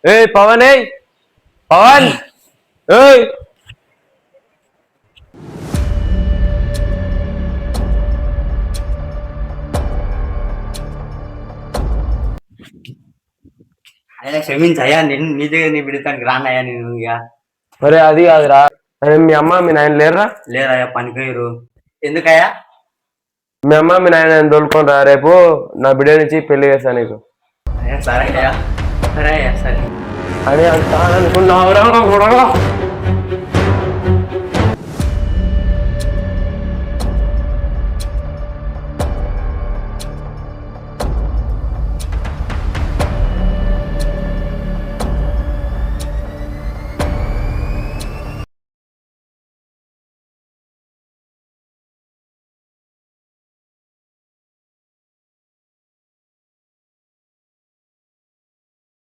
ఏ పవన్ ఏ పవన్ ఏయ్ ఆయన క్షమించయ్యా నేను నీ దగ్గర నీ బిడ్డతానికి రానయ్యా నేను ఇక అరే అది కాదురా అరే మీ అమ్మ మీ నాయన లేరురా లేదయ్యా పనికిరు ఎందుకయ్యా మీ అమ్మ మీ నాయన తోలుకొని రా రేపు నా బిడ్డ నుంచి పెళ్లి చేస్తా నీకు అయ్యా సరే అయ్యా సరే అయ్యా సరే అని అంటాననుకున్నావురా